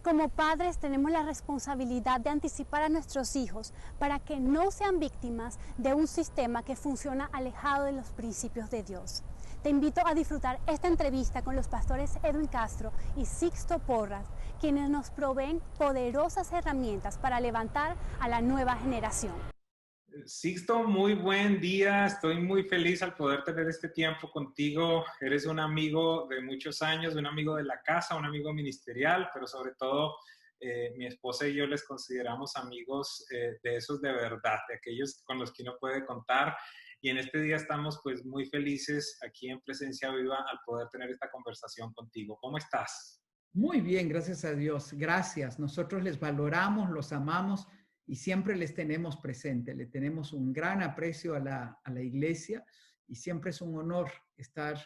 Como padres tenemos la responsabilidad de anticipar a nuestros hijos para que no sean víctimas de un sistema que funciona alejado de los principios de Dios. Te invito a disfrutar esta entrevista con los pastores Edwin Castro y Sixto Porras, quienes nos proveen poderosas herramientas para levantar a la nueva generación. Sixto, muy buen día. Estoy muy feliz al poder tener este tiempo contigo. Eres un amigo de muchos años, un amigo de la casa, un amigo ministerial, pero sobre todo mi esposa y yo les consideramos amigos de esos de verdad, de aquellos con los que uno puede contar. Y en este día estamos pues muy felices aquí en Presencia Viva al poder tener esta conversación contigo. ¿Cómo estás? Muy bien, gracias a Dios. Gracias. Nosotros les valoramos, los amamos y siempre les tenemos presente. Le tenemos un gran aprecio a la iglesia y siempre es un honor estar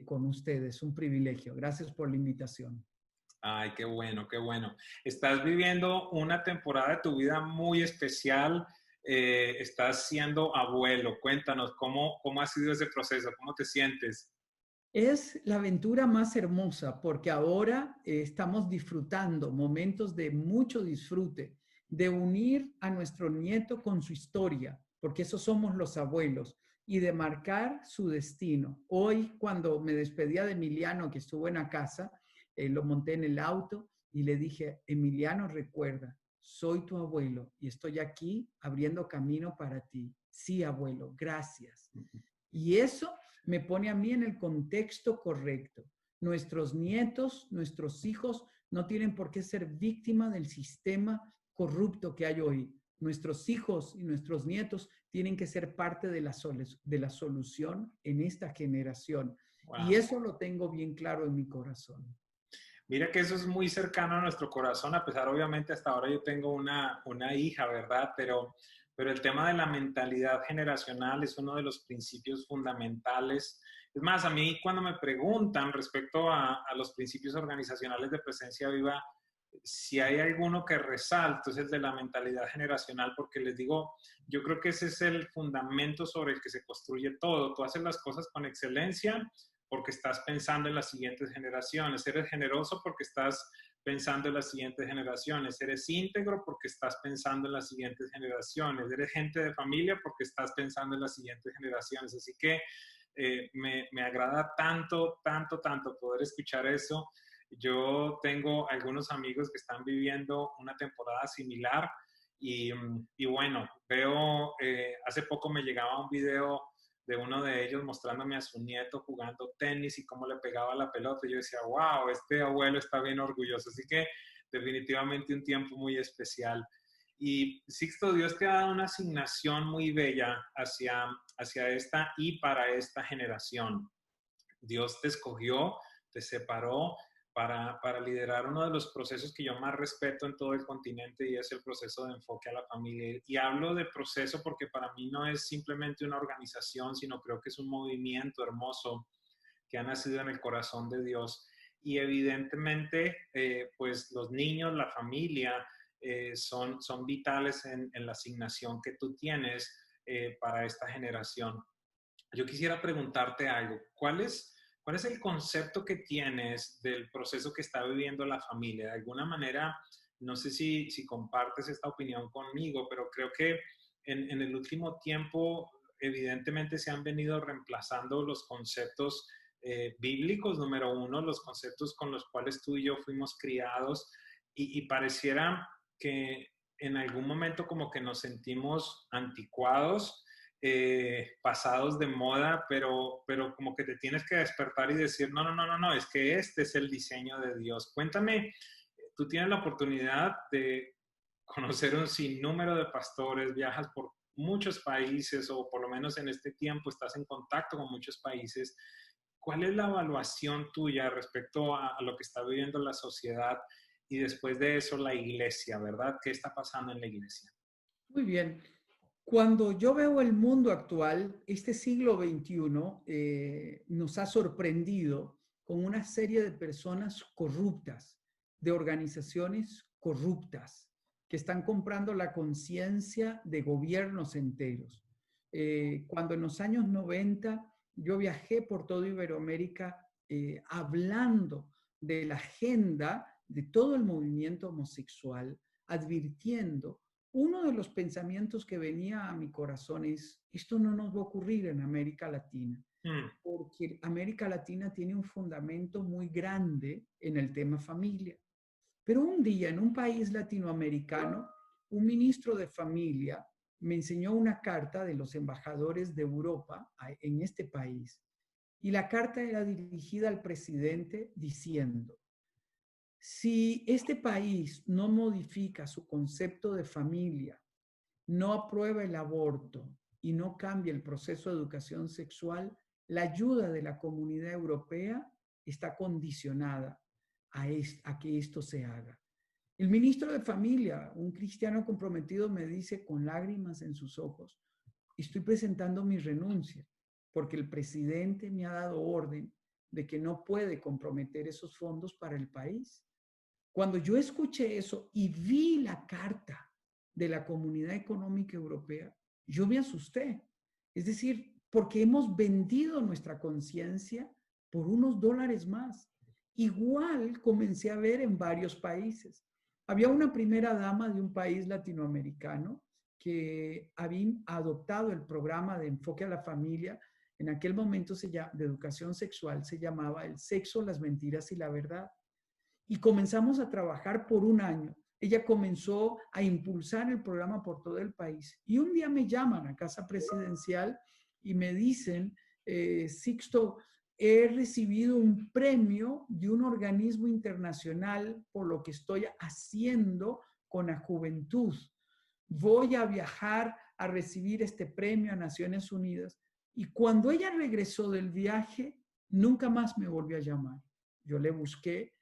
con ustedes, un privilegio. Gracias por la invitación. Ay, qué bueno, qué bueno. Estás viviendo una temporada de tu vida muy especial. Estás siendo abuelo. Cuéntanos, ¿cómo ha sido ese proceso? ¿Cómo te sientes? Es la aventura más hermosa porque ahora estamos disfrutando momentos de mucho disfrute, de unir a nuestro nieto con su historia, porque esos somos los abuelos, y de marcar su destino. Hoy, cuando me despedía de Emiliano, que estuvo en la casa, lo monté en el auto y le dije, Emiliano, recuerda, soy tu abuelo y estoy aquí abriendo camino para ti. Sí, abuelo, gracias. Y eso me pone a mí en el contexto correcto. Nuestros nietos, nuestros hijos no tienen por qué ser víctimas del sistema corrupto que hay hoy. Nuestros hijos y nuestros nietos tienen que ser parte de la solución en esta generación. Wow. Y eso lo tengo bien claro en mi corazón. Mira que eso es muy cercano a nuestro corazón, a pesar obviamente hasta ahora yo tengo una hija, ¿verdad? Pero el tema de la mentalidad generacional es uno de los principios fundamentales. Es más, a mí cuando me preguntan respecto a los principios organizacionales de Presencia Viva, si hay alguno que resalto es el de la mentalidad generacional, porque les digo, yo creo que ese es el fundamento sobre el que se construye todo. Tú haces las cosas con excelencia porque estás pensando en las siguientes generaciones. Eres generoso porque estás pensando en las siguientes generaciones. Eres íntegro porque estás pensando en las siguientes generaciones. Eres gente de familia porque estás pensando en las siguientes generaciones. Así que me agrada tanto, tanto, tanto poder escuchar eso. Yo tengo algunos amigos que están viviendo una temporada similar y bueno, veo, hace poco me llegaba un video de uno de ellos mostrándome a su nieto jugando tenis y cómo le pegaba la pelota. Y yo decía, wow, este abuelo está bien orgulloso. Así que definitivamente un tiempo muy especial. Y Sixto, Dios te ha dado una asignación muy bella hacia esta y para esta generación. Dios te escogió, te separó para liderar uno de los procesos que yo más respeto en todo el continente y es el proceso de enfoque a la familia. Y hablo de proceso porque para mí no es simplemente una organización, sino creo que es un movimiento hermoso que ha nacido en el corazón de Dios. Y evidentemente, pues los niños, la familia, son vitales en la asignación que tú tienes para esta generación. Yo quisiera preguntarte algo. ¿Cuál es el concepto que tienes del proceso que está viviendo la familia? De alguna manera, no sé si compartes esta opinión conmigo, pero creo que en el último tiempo, evidentemente, se han venido reemplazando los conceptos bíblicos, número uno, los conceptos con los cuales tú y yo fuimos criados, y pareciera que en algún momento como que nos sentimos anticuados, pasados de moda, pero como que te tienes que despertar y decir, no, es que este es el diseño de Dios. Cuéntame, tú tienes la oportunidad de conocer un sinnúmero de pastores, viajas por muchos países o por lo menos en este tiempo estás en contacto con muchos países. ¿Cuál es la evaluación tuya respecto a lo que está viviendo la sociedad y después de eso la iglesia, ¿verdad? ¿Qué está pasando en la iglesia? Muy bien. Cuando yo veo el mundo actual, este siglo XXI nos ha sorprendido con una serie de personas corruptas, de organizaciones corruptas, que están comprando la conciencia de gobiernos enteros. Cuando en los años 90 yo viajé por toda Iberoamérica hablando de la agenda de todo el movimiento homosexual, advirtiendo, uno de los pensamientos que venía a mi corazón es, esto no nos va a ocurrir en América Latina, porque América Latina tiene un fundamento muy grande en el tema familia. Pero un día en un país latinoamericano, un ministro de familia me enseñó una carta de los embajadores de Europa en este país. Y la carta era dirigida al presidente diciendo, si este país no modifica su concepto de familia, no aprueba el aborto y no cambia el proceso de educación sexual, la ayuda de la comunidad europea está condicionada a que esto se haga. El ministro de Familia, un cristiano comprometido, me dice con lágrimas en sus ojos, estoy presentando mi renuncia porque el presidente me ha dado orden de que no puede comprometer esos fondos para el país. Cuando yo escuché eso y vi la carta de la Comunidad Económica Europea, yo me asusté. Es decir, porque hemos vendido nuestra conciencia por unos dólares más. Igual comencé a ver en varios países. Había una primera dama de un país latinoamericano que había adoptado el programa de enfoque a la familia. En aquel momento de educación sexual se llamaba El sexo, las mentiras y la verdad. Y comenzamos a trabajar por un año. Ella comenzó a impulsar el programa por todo el país. Y un día me llaman a Casa Presidencial y me dicen, Sixto, he recibido un premio de un organismo internacional por lo que estoy haciendo con la juventud. Voy a viajar a recibir este premio a Naciones Unidas. Y cuando ella regresó del viaje, nunca más me volvió a llamar. Yo le busqué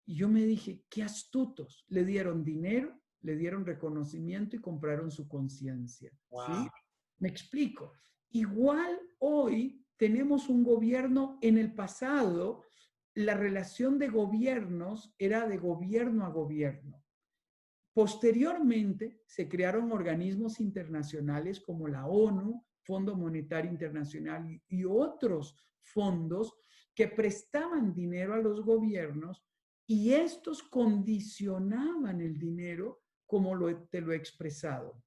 y yo me dije, qué astutos. Le dieron dinero, le dieron reconocimiento y compraron su conciencia. Wow. ¿Sí? Me explico. Igual hoy tenemos un gobierno. En el pasado, la relación de gobiernos era de gobierno a gobierno. Posteriormente, se crearon organismos internacionales como la ONU, Fondo Monetario Internacional y otros fondos que prestaban dinero a los gobiernos y estos condicionaban el dinero como te lo he expresado.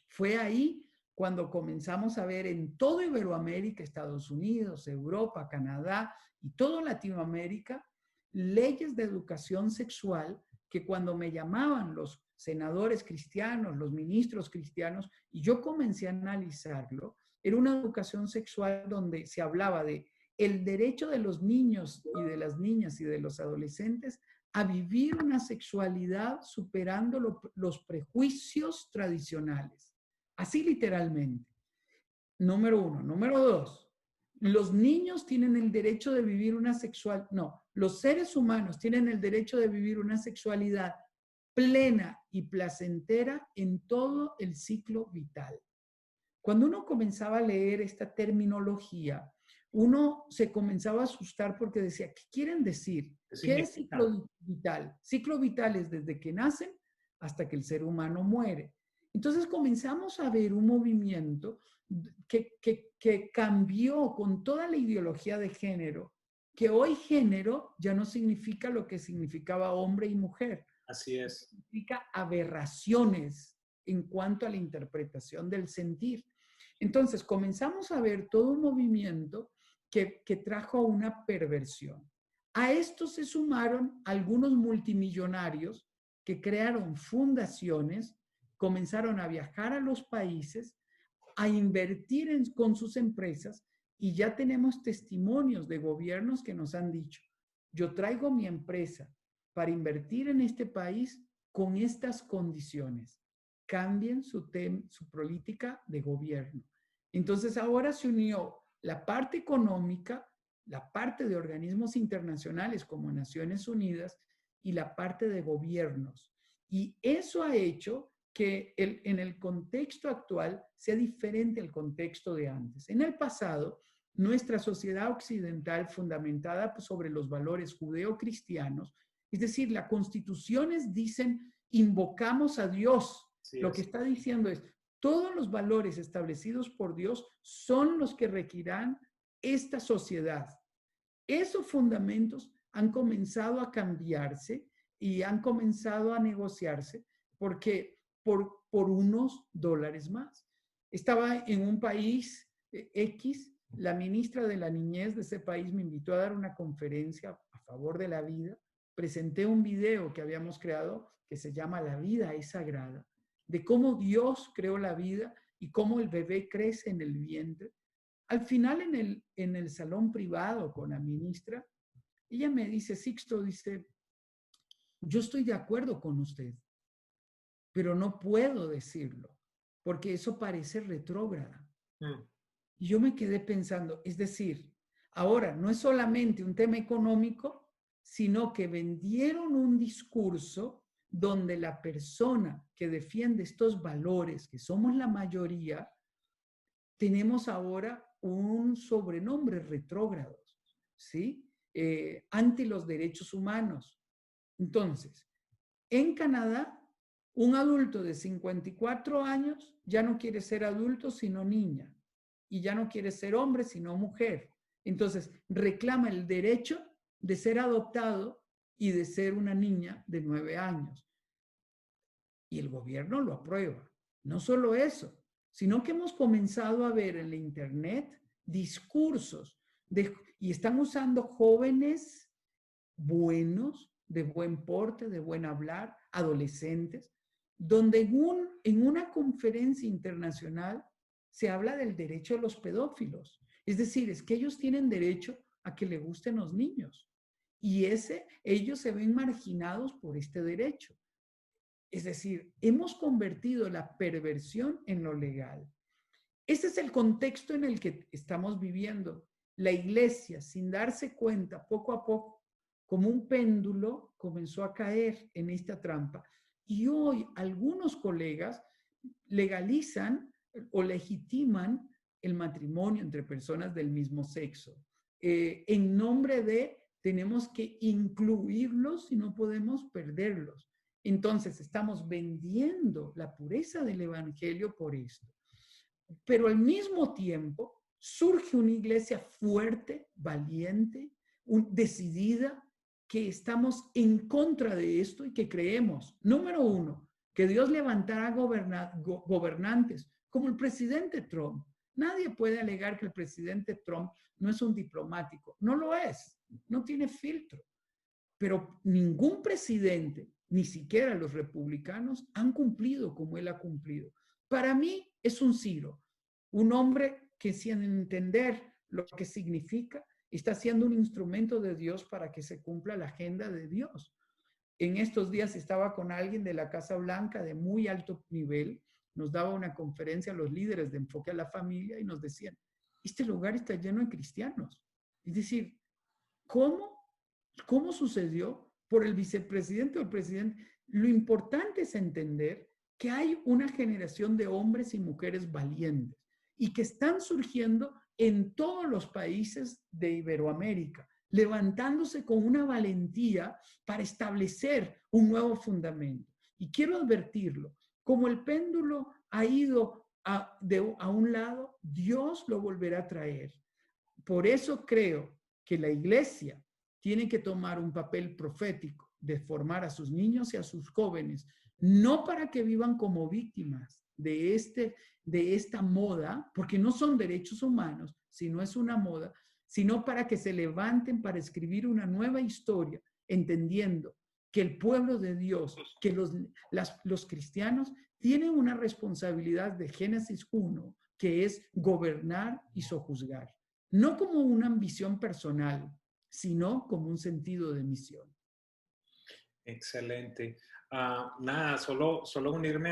Fue ahí cuando comenzamos a ver en toda Iberoamérica, Estados Unidos, Europa, Canadá y toda Latinoamérica, leyes de educación sexual que cuando me llamaban los senadores cristianos, los ministros cristianos, y yo comencé a analizarlo, era una educación sexual donde se hablaba de el derecho de los niños y de las niñas y de los adolescentes a vivir una sexualidad superando los prejuicios tradicionales. Así literalmente. Número uno. Número dos, los niños tienen el derecho de vivir los seres humanos tienen el derecho de vivir una sexualidad plena y placentera en todo el ciclo vital. Cuando uno comenzaba a leer esta terminología, uno se comenzaba a asustar porque decía, ¿qué quieren decir? ¿Qué es ciclo vital? Ciclo vital es desde que nacen hasta que el ser humano muere. Entonces comenzamos a ver un movimiento que cambió con toda la ideología de género, que hoy género ya no significa lo que significaba hombre y mujer. Así es. Significa aberraciones en cuanto a la interpretación del sentir. Entonces comenzamos a ver todo un movimiento que trajo una perversión. A esto se sumaron algunos multimillonarios que crearon fundaciones, comenzaron a viajar a los países, a invertir con sus empresas y ya tenemos testimonios de gobiernos que nos han dicho, yo traigo mi empresa para invertir en este país con estas condiciones. Cambien su política de gobierno. Entonces ahora se unió la parte económica, la parte de organismos internacionales como Naciones Unidas y la parte de gobiernos. Y eso ha hecho que en el contexto actual sea diferente al contexto de antes. En el pasado, nuestra sociedad occidental fundamentada sobre los valores judeocristianos, es decir, las constituciones dicen, invocamos a Dios. Sí, lo que está diciendo es, todos los valores establecidos por Dios son los que requerirán esta sociedad. Esos fundamentos han comenzado a cambiarse y han comenzado a negociarse porque por unos dólares más. Estaba en un país X, la ministra de la niñez de ese país me invitó a dar una conferencia a favor de la vida. Presenté un video que habíamos creado que se llama La vida es sagrada, de cómo Dios creó la vida y cómo el bebé crece en el vientre. Al final, en el salón privado con la ministra, ella me dice, Sixto, dice, yo estoy de acuerdo con usted, pero no puedo decirlo, porque eso parece retrógrada. Y yo me quedé pensando, es decir, ahora no es solamente un tema económico, sino que vendieron un discurso donde la persona que defiende estos valores, que somos la mayoría, tenemos ahora un sobrenombre retrógrados, ¿sí? Ante los derechos humanos. Entonces, en Canadá, un adulto de 54 años ya no quiere ser adulto sino niña y ya no quiere ser hombre sino mujer. Entonces, reclama el derecho de ser adoptado y de ser una niña de 9 años. Y el gobierno lo aprueba. No solo eso, sino que hemos comenzado a ver en la internet discursos y están usando jóvenes buenos, de buen porte, de buen hablar, adolescentes, donde en una conferencia internacional se habla del derecho de los pedófilos. Es decir, es que ellos tienen derecho a que le gusten los niños y ellos se ven marginados por este derecho. Es decir, hemos convertido la perversión en lo legal. Ese es el contexto en el que estamos viviendo. La iglesia, sin darse cuenta, poco a poco, como un péndulo, comenzó a caer en esta trampa. Y hoy algunos colegas legalizan o legitiman el matrimonio entre personas del mismo sexo. En nombre de tenemos que incluirlos y no podemos perderlos. Entonces estamos vendiendo la pureza del evangelio por esto. Pero al mismo tiempo surge una iglesia fuerte, valiente, decidida, que estamos en contra de esto y que creemos, número uno, que Dios levantará gobernantes como el presidente Trump. Nadie puede alegar que el presidente Trump no es un diplomático. No lo es, no tiene filtro. Pero ningún presidente, ni siquiera los republicanos, han cumplido como él ha cumplido. Para mí es un Ciro, un hombre que sin entender lo que significa, está siendo un instrumento de Dios para que se cumpla la agenda de Dios. En estos días estaba con alguien de la Casa Blanca de muy alto nivel, nos daba una conferencia a los líderes de Enfoque a la Familia y nos decían, este lugar está lleno de cristianos. Es decir, ¿cómo sucedió? Por el vicepresidente o el presidente. Lo importante es entender que hay una generación de hombres y mujeres valientes y que están surgiendo en todos los países de Iberoamérica, levantándose con una valentía para establecer un nuevo fundamento. Y quiero advertirlo, como el péndulo ha ido a un lado, Dios lo volverá a traer. Por eso creo que la iglesia tiene que tomar un papel profético de formar a sus niños y a sus jóvenes, no para que vivan como víctimas de esta moda, porque no son derechos humanos, sino es una moda, sino para que se levanten para escribir una nueva historia, entendiendo que el pueblo de Dios, que los cristianos tienen una responsabilidad de Génesis 1, que es gobernar y sojuzgar, no como una ambición personal, sino como un sentido de misión. Excelente. Nada, solo unirme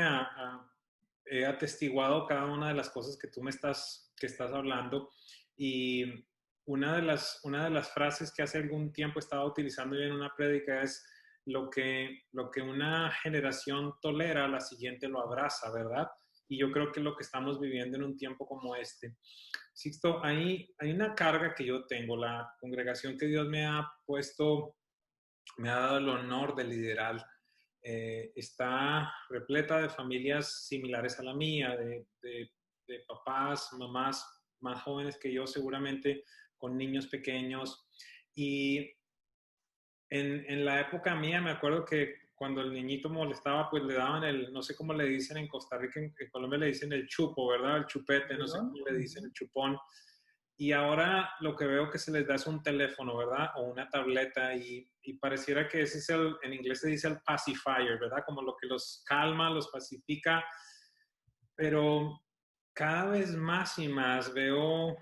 he atestiguado cada una de las cosas que tú que estás hablando, y una de las frases que hace algún tiempo estaba utilizando yo en una prédica es lo que una generación tolera, la siguiente lo abraza, ¿verdad? Y yo creo que es lo que estamos viviendo en un tiempo como este. Sixto, hay una carga que yo tengo, la congregación que Dios me ha puesto, me ha dado el honor de liderar. Está repleta de familias similares a la mía, de papás, mamás más jóvenes que yo, seguramente con niños pequeños. Y En la época mía me acuerdo que cuando el niñito molestaba, pues le daban no sé cómo le dicen en Costa Rica, en Colombia le dicen el chupo, ¿verdad? El chupete, no sé ¿Perdón? cómo le dicen, el chupón. Y ahora lo que veo que se les da es un teléfono, ¿verdad? O una tableta y pareciera que ese es en inglés se dice el pacifier, ¿verdad? Como lo que los calma, los pacifica, pero cada vez más y más veo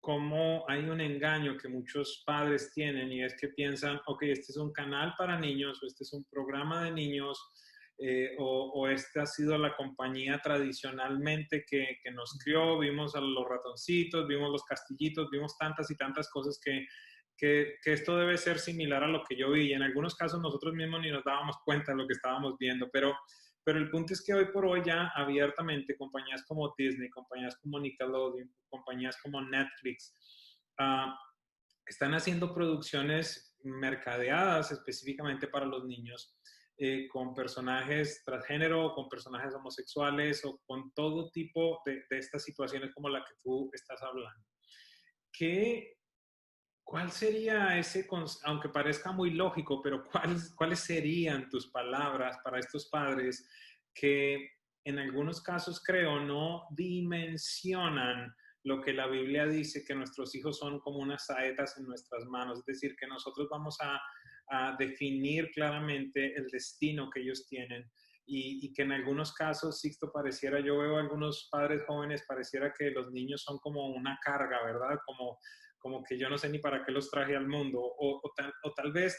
cómo hay un engaño que muchos padres tienen y es que piensan, ok, este es un canal para niños o este es un programa de niños o esta ha sido la compañía tradicionalmente que nos crió, vimos a los ratoncitos, vimos los castillitos, vimos tantas y tantas cosas que esto debe ser similar a lo que yo vi y en algunos casos nosotros mismos ni nos dábamos cuenta de lo que estábamos viendo, pero el punto es que hoy por hoy ya abiertamente compañías como Disney, compañías como Nickelodeon, compañías como Netflix, uh, están haciendo producciones mercadeadas específicamente para los niños, con personajes transgénero, con personajes homosexuales o con todo tipo de estas situaciones como la que tú estás hablando. ¿Cuál sería ese, aunque parezca muy lógico, pero cuáles serían tus palabras para estos padres que en algunos casos creo no dimensionan lo que la Biblia dice, que nuestros hijos son como unas saetas en nuestras manos, es decir, que nosotros vamos a definir claramente el destino que ellos tienen y que en algunos casos, Sixto, pareciera, yo veo a algunos padres jóvenes, pareciera que los niños son como una carga, ¿verdad? Como que yo no sé ni para qué los traje al mundo, o tal vez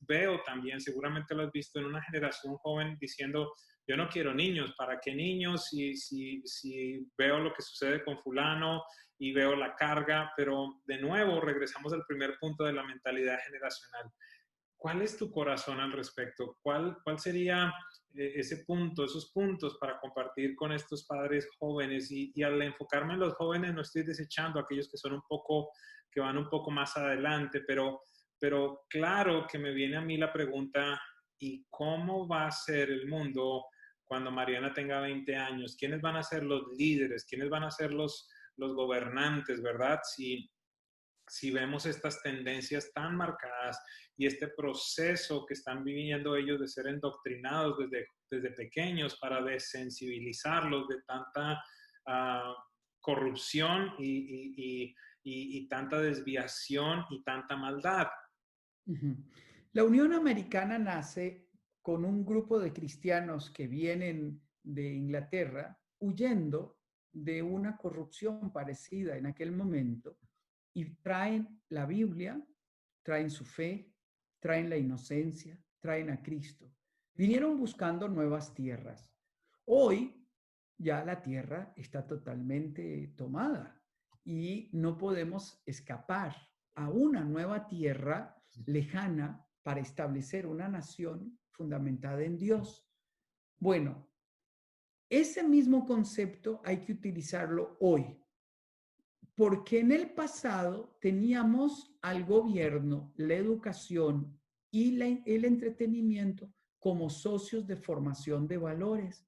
veo también, seguramente lo has visto en una generación joven diciendo, yo no quiero niños, ¿para qué niños? Si veo lo que sucede con fulano y veo la carga, pero de nuevo regresamos al primer punto de la mentalidad generacional. ¿Cuál es tu corazón al respecto? ¿Cuál sería ese punto, esos puntos para compartir con estos padres jóvenes? Y al enfocarme en los jóvenes no estoy desechando a aquellos que son que van un poco más adelante, pero claro que me viene a mí la pregunta, ¿y cómo va a ser el mundo cuando Mariana tenga 20 años? ¿Quiénes van a ser los líderes? ¿Quiénes van a ser los gobernantes, verdad? Si vemos estas tendencias tan marcadas y este proceso que están viviendo ellos de ser endoctrinados desde pequeños para desensibilizarlos de tanta corrupción y tanta desviación y tanta maldad. La Unión Americana nace con un grupo de cristianos que vienen de Inglaterra huyendo de una corrupción parecida en aquel momento y traen la Biblia, traen su fe, traen la inocencia, traen a Cristo. Vinieron buscando nuevas tierras. Hoy ya la tierra está totalmente tomada y no podemos escapar a una nueva tierra lejana para establecer una nación fundamentada en Dios. Bueno, ese mismo concepto hay que utilizarlo hoy, porque en el pasado teníamos al gobierno, la educación y el entretenimiento como socios de formación de valores.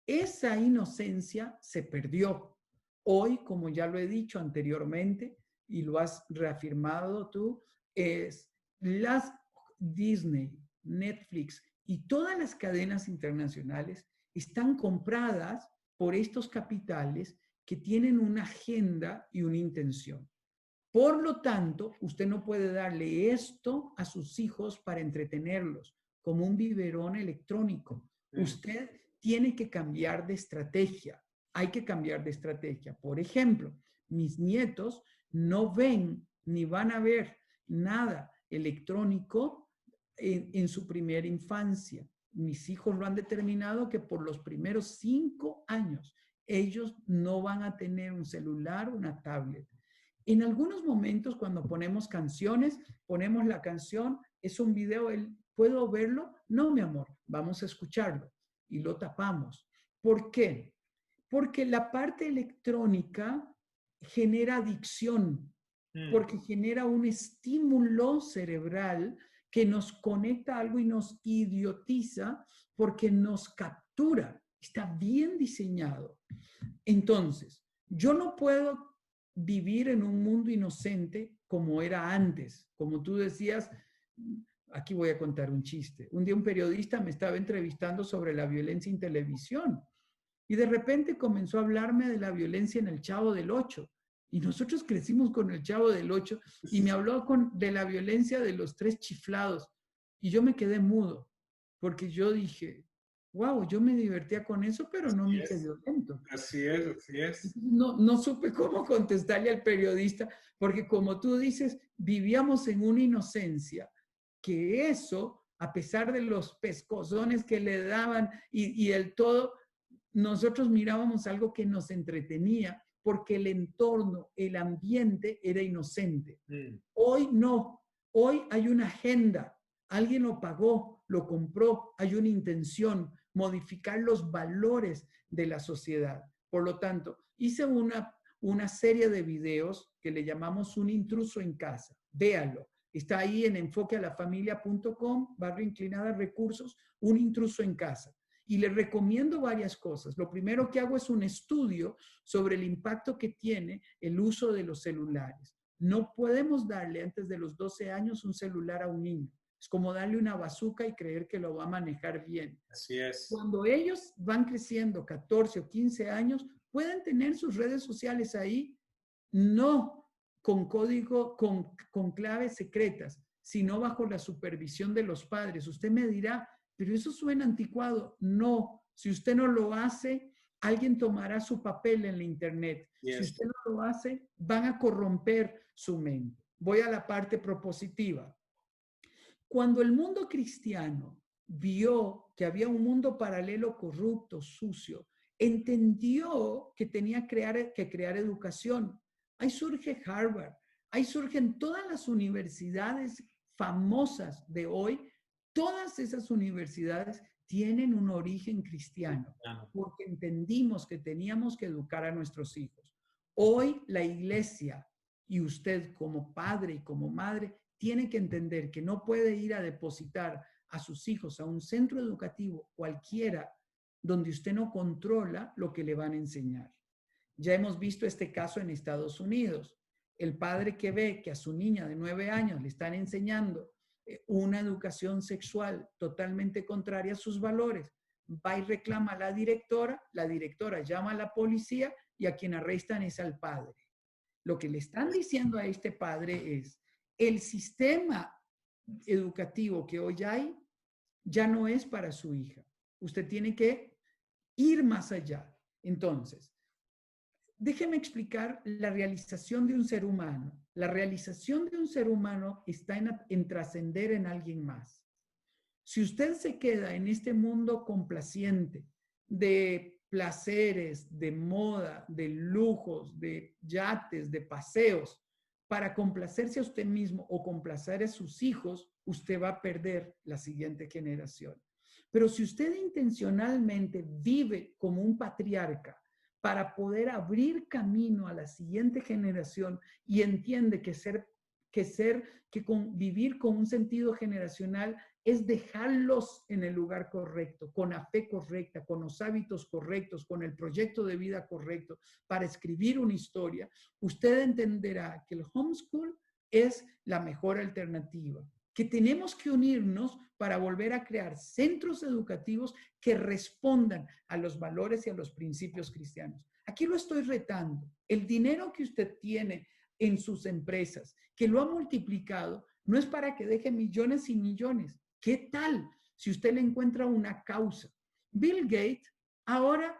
Esa inocencia se perdió. Hoy, como ya lo he dicho anteriormente y lo has reafirmado tú, es las Disney, Netflix y todas las cadenas internacionales están compradas por estos capitales que tienen una agenda y una intención. Por lo tanto, usted no puede darle esto a sus hijos para entretenerlos como un biberón electrónico. Usted tiene que cambiar de estrategia. Hay que cambiar de estrategia. Por ejemplo, mis nietos no ven ni van a ver nada electrónico en su primera infancia. Mis hijos lo han determinado que por los primeros 5 años ellos no van a tener un celular, una tablet. En algunos momentos cuando ponemos canciones, ponemos la canción, es un video, ¿puedo verlo? No, mi amor, vamos a escucharlo y lo tapamos. ¿Por qué? Porque la parte electrónica genera adicción, porque genera un estímulo cerebral que nos conecta a algo y nos idiotiza porque nos captura. Está bien diseñado. Entonces, yo no puedo vivir en un mundo inocente como era antes. Como tú decías, aquí voy a contar un chiste. Un día un periodista me estaba entrevistando sobre la violencia en televisión y de repente comenzó a hablarme de la violencia en el Chavo del Ocho. Y nosotros crecimos con el Chavo del Ocho y me habló de la violencia de los tres chiflados. Y yo me quedé mudo porque yo dije, wow, yo me divertía con eso, pero no me hice violento. Así es, así es. No supe cómo contestarle al periodista, porque como tú dices, vivíamos en una inocencia, que eso, a pesar de los pescozones que le daban y el todo, nosotros mirábamos algo que nos entretenía, porque el entorno, el ambiente era inocente. Hoy no, hoy hay una agenda, alguien lo pagó, lo compró, hay una intención, modificar los valores de la sociedad. Por lo tanto, hice una serie de videos que le llamamos Un intruso en casa. Véanlo. Está ahí en enfoquealafamilia.com, /recursos, Un intruso en casa. Y les recomiendo varias cosas. Lo primero que hago es un estudio sobre el impacto que tiene el uso de los celulares. No podemos darle antes de los 12 años un celular a un niño. Es como darle una bazuca y creer que lo va a manejar bien. Así es. Cuando ellos van creciendo 14 o 15 años, pueden tener sus redes sociales ahí, no con código, con claves secretas, sino bajo la supervisión de los padres. Usted me dirá, pero eso suena anticuado. No, si usted no lo hace, alguien tomará su papel en la internet. Yes. Si usted no lo hace, van a corromper su mente. Voy a la parte propositiva. Cuando el mundo cristiano vio que había un mundo paralelo corrupto, sucio, entendió que tenía que crear educación. Ahí surge Harvard, ahí surgen todas las universidades famosas de hoy. Todas esas universidades tienen un origen cristiano, porque entendimos que teníamos que educar a nuestros hijos. Hoy la iglesia y usted como padre y como madre tiene que entender que no puede ir a depositar a sus hijos a un centro educativo cualquiera donde usted no controla lo que le van a enseñar. Ya hemos visto este caso en Estados Unidos. El padre que ve que a su niña de 9 años le están enseñando una educación sexual totalmente contraria a sus valores, va y reclama a la directora llama a la policía y a quien arrestan es al padre. Lo que le están diciendo a este padre es, el sistema educativo que hoy hay ya no es para su hija. Usted tiene que ir más allá. Entonces, déjeme explicar la realización de un ser humano. La realización de un ser humano está en trascender en alguien más. Si usted se queda en este mundo complaciente de placeres, de moda, de lujos, de yates, de paseos, para complacerse a usted mismo o complacer a sus hijos, usted va a perder la siguiente generación. Pero si usted intencionalmente vive como un patriarca para poder abrir camino a la siguiente generación y entiende que vivir con un sentido generacional es dejarlos en el lugar correcto, con la fe correcta, con los hábitos correctos, con el proyecto de vida correcto, para escribir una historia, usted entenderá que el homeschool es la mejor alternativa, que tenemos que unirnos para volver a crear centros educativos que respondan a los valores y a los principios cristianos. Aquí lo estoy retando. El dinero que usted tiene en sus empresas, que lo ha multiplicado, no es para que deje millones y millones. ¿Qué tal si usted le encuentra una causa? Bill Gates ahora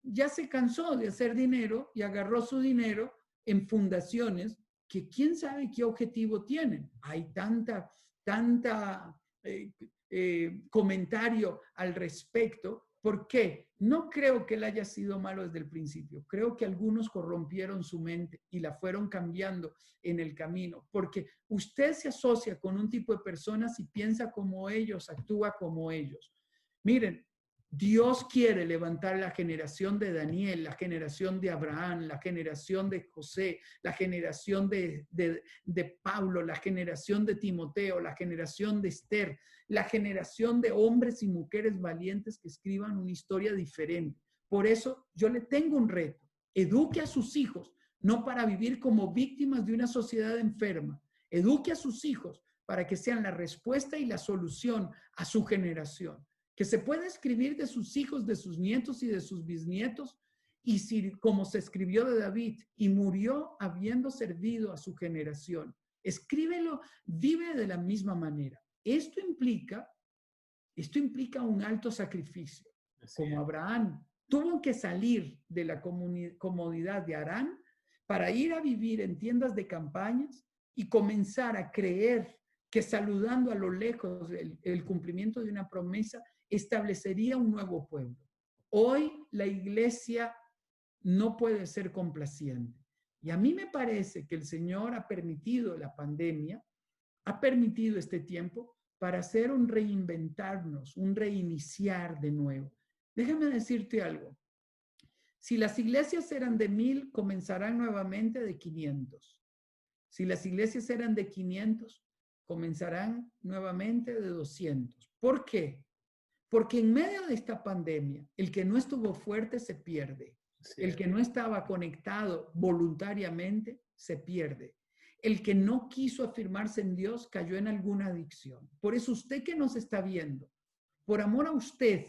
ya se cansó de hacer dinero y agarró su dinero en fundaciones que quién sabe qué objetivo tienen. Hay tanta comentario al respecto. ¿Por qué? No creo que él haya sido malo desde el principio. Creo que algunos corrompieron su mente y la fueron cambiando en el camino, porque usted se asocia con un tipo de personas y piensa como ellos, actúa como ellos. Miren, Dios quiere levantar la generación de Daniel, la generación de Abraham, la generación de José, la generación de Pablo, la generación de Timoteo, la generación de Esther, la generación de hombres y mujeres valientes que escriban una historia diferente. Por eso yo le tengo un reto. Eduque a sus hijos, no para vivir como víctimas de una sociedad enferma. Eduque a sus hijos para que sean la respuesta y la solución a su generación. Que se pueda escribir de sus hijos, de sus nietos y de sus bisnietos, y si, como se escribió de David, y murió habiendo servido a su generación. Escríbelo, vive de la misma manera. Esto implica un alto sacrificio. Como Abraham tuvo que salir de la comodidad de Harán para ir a vivir en tiendas de campañas y comenzar a creer que saludando a lo lejos el cumplimiento de una promesa establecería un nuevo pueblo. Hoy la iglesia no puede ser complaciente. Y a mí me parece que el Señor ha permitido la pandemia, ha permitido este tiempo para hacer un reinventarnos, un reiniciar de nuevo. Déjame decirte algo. Si las iglesias eran de 1,000, comenzarán nuevamente de 500. Si las iglesias eran de 500, comenzarán nuevamente de 200. ¿Por qué? Porque en medio de esta pandemia, el que no estuvo fuerte se pierde. El que no estaba conectado voluntariamente se pierde. El que no quiso afirmarse en Dios cayó en alguna adicción. Por eso usted que nos está viendo, por amor a usted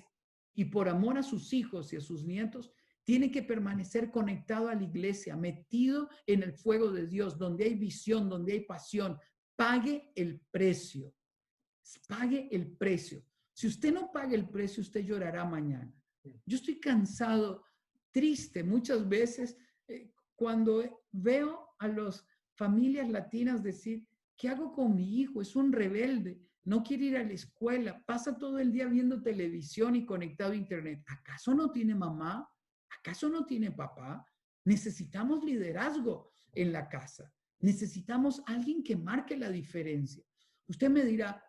y por amor a sus hijos y a sus nietos, tiene que permanecer conectado a la iglesia, metido en el fuego de Dios, donde hay visión, donde hay pasión. Pague el precio. Pague el precio. Si usted no paga el precio, usted llorará mañana. Yo estoy cansado, triste muchas veces cuando veo a las familias latinas decir, ¿qué hago con mi hijo? Es un rebelde, no quiere ir a la escuela, pasa todo el día viendo televisión y conectado a internet. ¿Acaso no tiene mamá? ¿Acaso no tiene papá? Necesitamos liderazgo en la casa. Necesitamos alguien que marque la diferencia. Usted me dirá,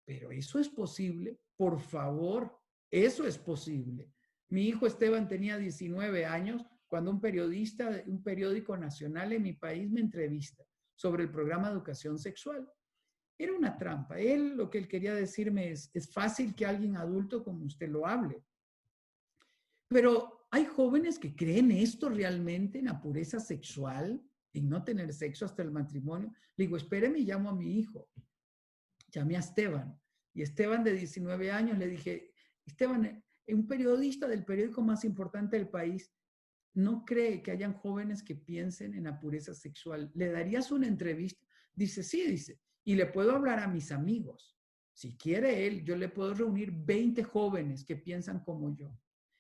pero ¿eso es posible? Por favor, eso es posible. Mi hijo Esteban tenía 19 años cuando un periodista de un periódico nacional en mi país me entrevista sobre el programa de educación sexual. Era una trampa. Lo que él quería decirme es fácil que alguien adulto como usted lo hable. Pero hay jóvenes que creen esto realmente en la pureza sexual, en no tener sexo hasta el matrimonio. Le digo, espéreme y llamo a mi hijo. Llamé a Esteban. Y Esteban, de 19 años, le dije, Esteban, un periodista del periódico más importante del país, no cree que hayan jóvenes que piensen en la pureza sexual. ¿Le darías una entrevista? Dice, sí, dice. Y le puedo hablar a mis amigos. Si quiere él, yo le puedo reunir 20 jóvenes que piensan como yo.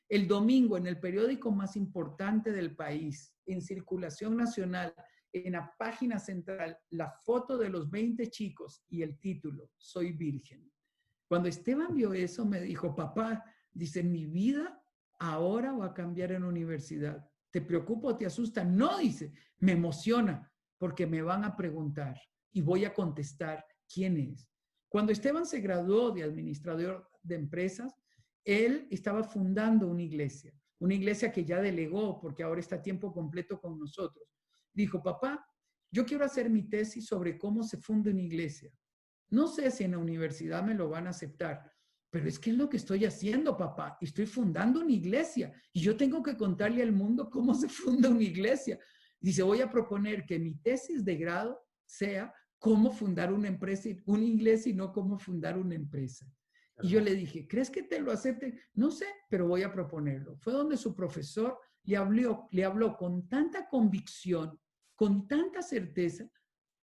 El domingo, en el periódico más importante del país, en circulación nacional, en la página central, la foto de los 20 chicos y el título, Soy virgen. Cuando Esteban vio eso, me dijo, papá, dice, mi vida ahora va a cambiar en la universidad. ¿Te preocupa o te asusta? No, dice, me emociona porque me van a preguntar y voy a contestar quién es. Cuando Esteban se graduó de administrador de empresas, él estaba fundando una iglesia que ya delegó porque ahora está a tiempo completo con nosotros. Dijo, papá, yo quiero hacer mi tesis sobre cómo se funda una iglesia. No sé si en la universidad me lo van a aceptar, pero es que es lo que estoy haciendo, papá. Estoy fundando una iglesia y yo tengo que contarle al mundo cómo se funda una iglesia. Dice, voy a proponer que mi tesis de grado sea cómo fundar una empresa, una iglesia y no cómo fundar una empresa. Y yo le dije, ¿crees que te lo acepten? No sé, pero voy a proponerlo. Fue donde su profesor le habló con tanta convicción, con tanta certeza,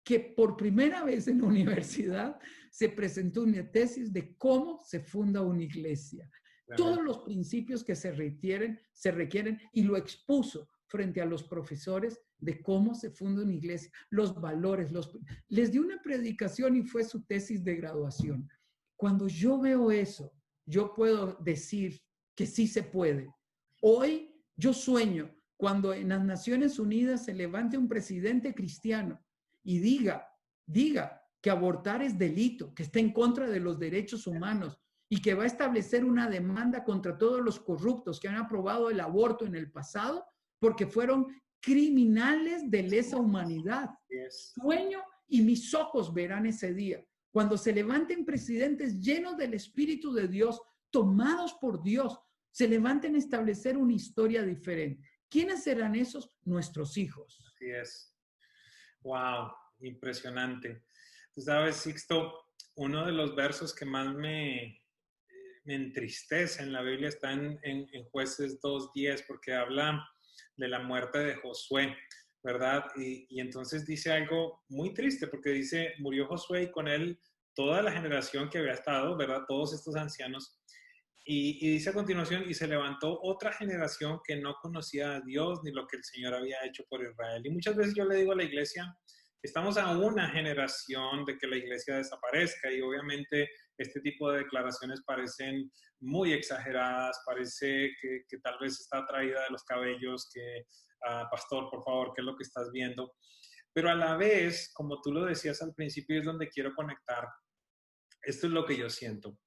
que por primera vez en la universidad se presentó una tesis de cómo se funda una iglesia. Todos los principios que se requieren y lo expuso frente a los profesores de cómo se funda una iglesia, los valores, les dio una predicación y fue su tesis de graduación. Cuando yo veo eso, yo puedo decir que sí se puede. Hoy yo sueño cuando en las Naciones Unidas se levante un presidente cristiano y diga que abortar es delito, que está en contra de los derechos humanos y que va a establecer una demanda contra todos los corruptos que han aprobado el aborto en el pasado porque fueron criminales de lesa humanidad. Sueño y mis ojos verán ese día, cuando se levanten presidentes llenos del Espíritu de Dios, tomados por Dios, se levanten a establecer una historia diferente. ¿Quiénes serán esos? Nuestros hijos. Así es. Wow, impresionante. Tú sabes, Sixto, uno de los versos que más me entristece en la Biblia está en Jueces 2:10, porque habla de la muerte de Josué, ¿verdad? Y entonces dice algo muy triste, porque dice, murió Josué y con él toda la generación que había estado, ¿verdad? Todos estos ancianos. Y dice a continuación, y se levantó otra generación que no conocía a Dios ni lo que el Señor había hecho por Israel. Y muchas veces yo le digo a la iglesia, estamos a una generación de que la iglesia desaparezca y obviamente este tipo de declaraciones parecen muy exageradas, parece que tal vez está traída de los cabellos, que, pastor, por favor, ¿qué es lo que estás viendo? Pero a la vez, como tú lo decías al principio, es donde quiero conectar. Esto es lo que yo siento.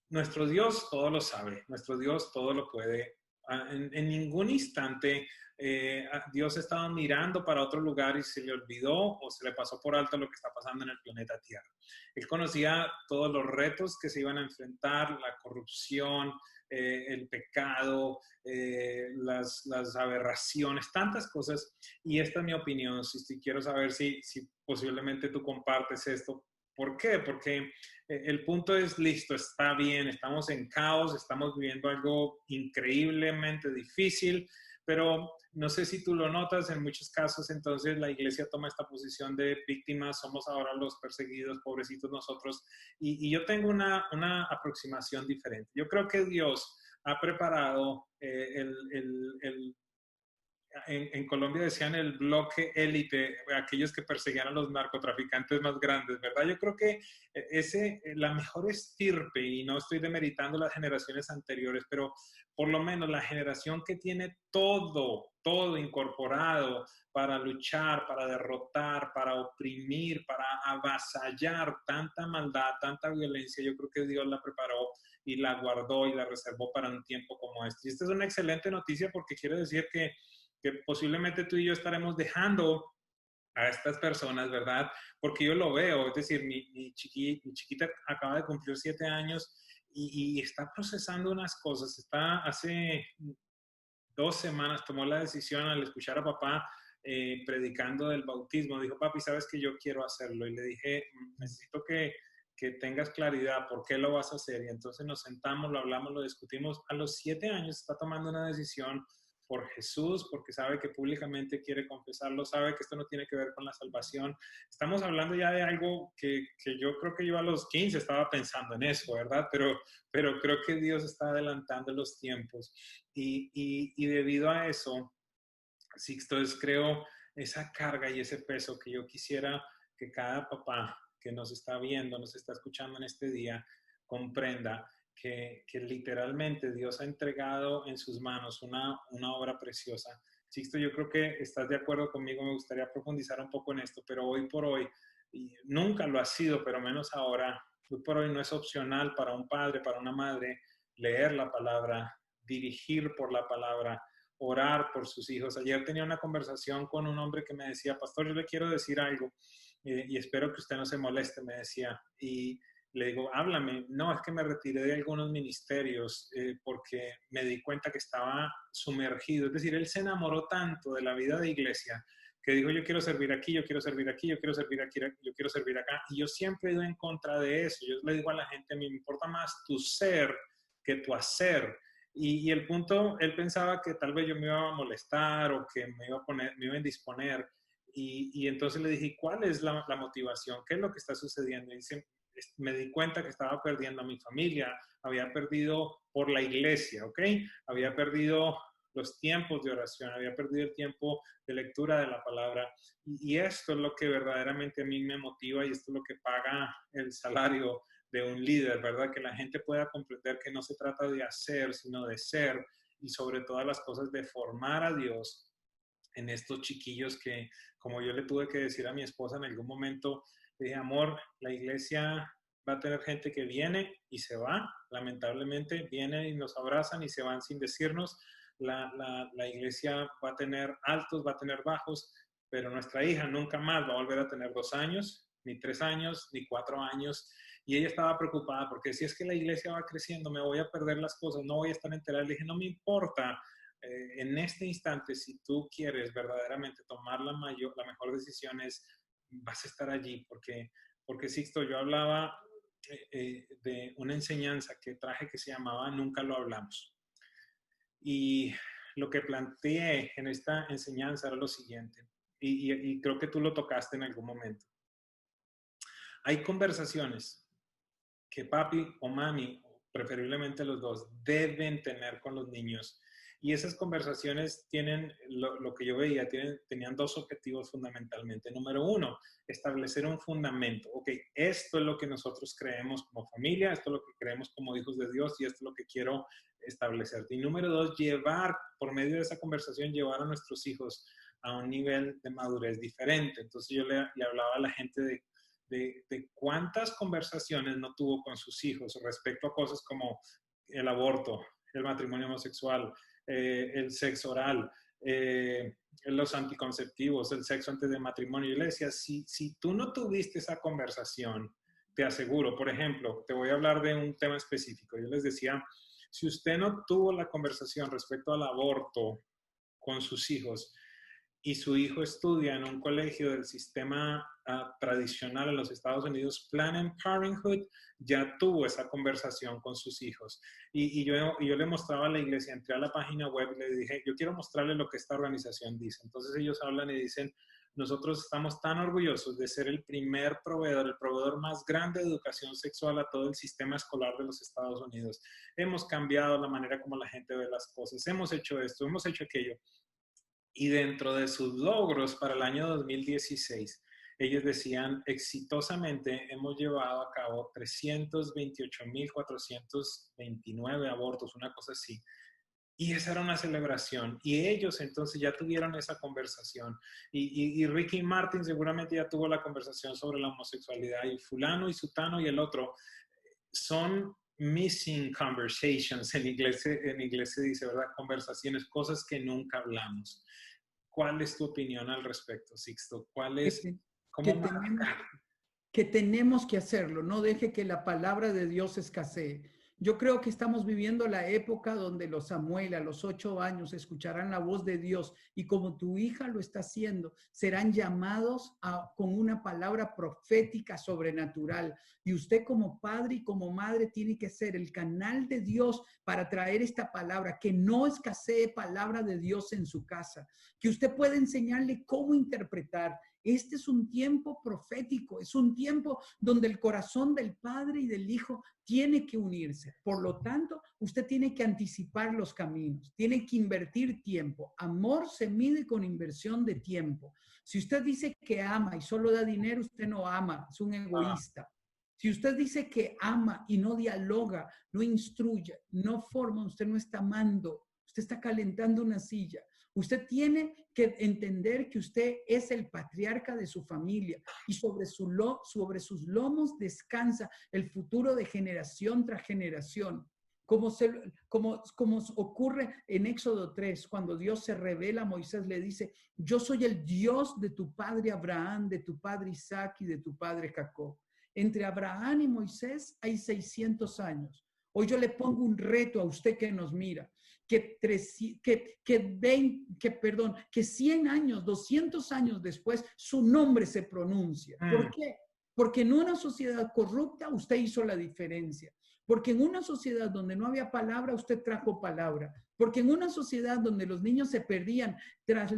Nuestro Dios todo lo sabe, nuestro Dios todo lo puede. En ningún instante Dios estaba mirando para otro lugar y se le olvidó o se le pasó por alto lo que está pasando en el planeta Tierra. Él conocía todos los retos que se iban a enfrentar, la corrupción, el pecado, las aberraciones, tantas cosas. Y esta es mi opinión. Si quiero saber si posiblemente tú compartes esto. ¿Por qué? Porque el punto es, listo, está bien, estamos en caos, estamos viviendo algo increíblemente difícil, pero no sé si tú lo notas, en muchos casos entonces la iglesia toma esta posición de víctimas, somos ahora los perseguidos, pobrecitos nosotros, y yo tengo una aproximación diferente. Yo creo que Dios ha preparado en Colombia decían el bloque élite, aquellos que perseguían a los narcotraficantes más grandes, ¿verdad? Yo creo que la mejor estirpe, y no estoy demeritando las generaciones anteriores, pero por lo menos la generación que tiene todo incorporado para luchar, para derrotar, para oprimir, para avasallar tanta maldad, tanta violencia, yo creo que Dios la preparó y la guardó y la reservó para un tiempo como este. Y esta es una excelente noticia porque quiere decir que posiblemente tú y yo estaremos dejando a estas personas, ¿verdad? Porque yo lo veo, es decir, mi chiquita acaba de cumplir 7 años y está procesando unas cosas. Hace 2 semanas tomó la decisión al escuchar a papá predicando del bautismo. Dijo, papi, ¿sabes que yo quiero hacerlo? Y le dije, necesito que tengas claridad por qué lo vas a hacer. Y entonces nos sentamos, lo hablamos, lo discutimos. A los 7 años está tomando una decisión por Jesús, porque sabe que públicamente quiere confesarlo, sabe que esto no tiene que ver con la salvación. Estamos hablando ya de algo que yo creo que yo a los 15 estaba pensando en eso, ¿verdad? Pero creo que Dios está adelantando los tiempos. Y debido a eso, Sixto, creo esa carga y ese peso que yo quisiera que cada papá que nos está viendo, nos está escuchando en este día, comprenda que literalmente Dios ha entregado en sus manos una obra preciosa. Sixto, yo creo que estás de acuerdo conmigo, me gustaría profundizar un poco en esto, pero hoy por hoy, y nunca lo ha sido, pero menos ahora, hoy por hoy no es opcional para un padre, para una madre, leer la palabra, dirigir por la palabra, orar por sus hijos. Ayer tenía una conversación con un hombre que me decía, pastor, yo le quiero decir algo y espero que usted no se moleste, me decía. Y le digo, háblame. No, es que me retiré de algunos ministerios porque me di cuenta que estaba sumergido. Es decir, él se enamoró tanto de la vida de iglesia que dijo, yo quiero servir aquí, yo quiero servir aquí, yo quiero servir aquí, yo quiero servir acá. Y yo siempre he ido en contra de eso. Yo le digo a la gente, a mí me importa más tu ser que tu hacer. Y el punto, él pensaba que tal vez yo me iba a molestar o que me iba a indisponer. Y entonces le dije, ¿cuál es la motivación? ¿Qué es lo que está sucediendo? Y dice, me di cuenta que estaba perdiendo a mi familia, había perdido por la iglesia, ¿ok? Había perdido los tiempos de oración, había perdido el tiempo de lectura de la palabra. Y esto es lo que verdaderamente a mí me motiva y esto es lo que paga el salario de un líder, ¿verdad? Que la gente pueda comprender que no se trata de hacer, sino de ser y sobre todas las cosas de formar a Dios en estos chiquillos que, como yo le tuve que decir a mi esposa en algún momento, le dije, amor, la iglesia va a tener gente que viene y se va, lamentablemente, vienen y nos abrazan y se van sin decirnos, la iglesia va a tener altos, va a tener bajos, pero nuestra hija nunca más va a volver a tener 2 años, ni 3 años, ni 4 años, y ella estaba preocupada porque si es que la iglesia va creciendo, me voy a perder las cosas, no voy a estar enterada. Le dije, no me importa, en este instante, si tú quieres verdaderamente tomar la mejor decisión es vas a estar allí, porque Sixto, yo hablaba de una enseñanza que traje que se llamaba Nunca lo hablamos. Y lo que planteé en esta enseñanza era lo siguiente, y creo que tú lo tocaste en algún momento. Hay conversaciones que papi o mami, preferiblemente los dos, deben tener con los niños. Y esas conversaciones tienen, lo que yo veía, tenían dos objetivos fundamentalmente. Número uno, establecer un fundamento. Ok, esto es lo que nosotros creemos como familia, esto es lo que creemos como hijos de Dios y esto es lo que quiero establecer. Y número dos, llevar, por medio de esa conversación, llevar a nuestros hijos a un nivel de madurez diferente. Entonces yo le hablaba a la gente de cuántas conversaciones no tuvo con sus hijos respecto a cosas como el aborto, el matrimonio homosexual, el sexo oral, los anticonceptivos, el sexo antes de matrimonio. Yo le decía, si tú no tuviste esa conversación, te aseguro, por ejemplo, te voy a hablar de un tema específico. Yo les decía, si usted no tuvo la conversación respecto al aborto con sus hijos, y su hijo estudia en un colegio del sistema tradicional en los Estados Unidos, Planned Parenthood, ya tuvo esa conversación con sus hijos. Y yo le mostraba a la iglesia, entré a la página web y le dije, yo quiero mostrarle lo que esta organización dice. Entonces ellos hablan y dicen, nosotros estamos tan orgullosos de ser el primer proveedor, el proveedor más grande de educación sexual a todo el sistema escolar de los Estados Unidos. Hemos cambiado la manera como la gente ve las cosas, hemos hecho esto, hemos hecho aquello. Y dentro de sus logros para el año 2016, ellos decían, exitosamente hemos llevado a cabo 328.429 abortos, una cosa así. Y esa era una celebración. Y ellos entonces ya tuvieron esa conversación. Y Ricky Martin seguramente ya tuvo la conversación sobre la homosexualidad. Y fulano y sutano y el otro son missing conversations. En inglés se dice, ¿verdad? Conversaciones, cosas que nunca hablamos. ¿Cuál es tu opinión al respecto, Sixto? ¿Cuál es, cómo marcar? Que tenemos que hacerlo, no deje que la palabra de Dios escasee. Yo creo que estamos viviendo la época donde los Samuel a los 8 años escucharán la voz de Dios y como tu hija lo está haciendo, serán llamados con una palabra profética sobrenatural. Y usted como padre y como madre tiene que ser el canal de Dios para traer esta palabra, que no escasee palabra de Dios en su casa, que usted pueda enseñarle cómo interpretar. Este es un tiempo profético, es un tiempo donde el corazón del Padre y del Hijo tiene que unirse. Por lo tanto, usted tiene que anticipar los caminos, tiene que invertir tiempo. Amor se mide con inversión de tiempo. Si usted dice que ama y solo da dinero, usted no ama, es un egoísta. Si usted dice que ama y no dialoga, no instruye, no forma, usted no está amando, usted está calentando una silla. Usted tiene que entender que usted es el patriarca de su familia y sobre sus lomos descansa el futuro de generación tras generación. Como ocurre en Éxodo 3, cuando Dios se revela a Moisés, le dice, yo soy el Dios de tu padre Abraham, de tu padre Isaac y de tu padre Jacob. Entre Abraham y Moisés hay 600 años. Hoy yo le pongo un reto a usted que nos mira. Que 100 años, 200 años después, su nombre se pronuncia. ¿Por qué? Porque en una sociedad corrupta usted hizo la diferencia. Porque en una sociedad donde no había palabra, usted trajo palabra. Porque en una sociedad donde los niños se perdían tras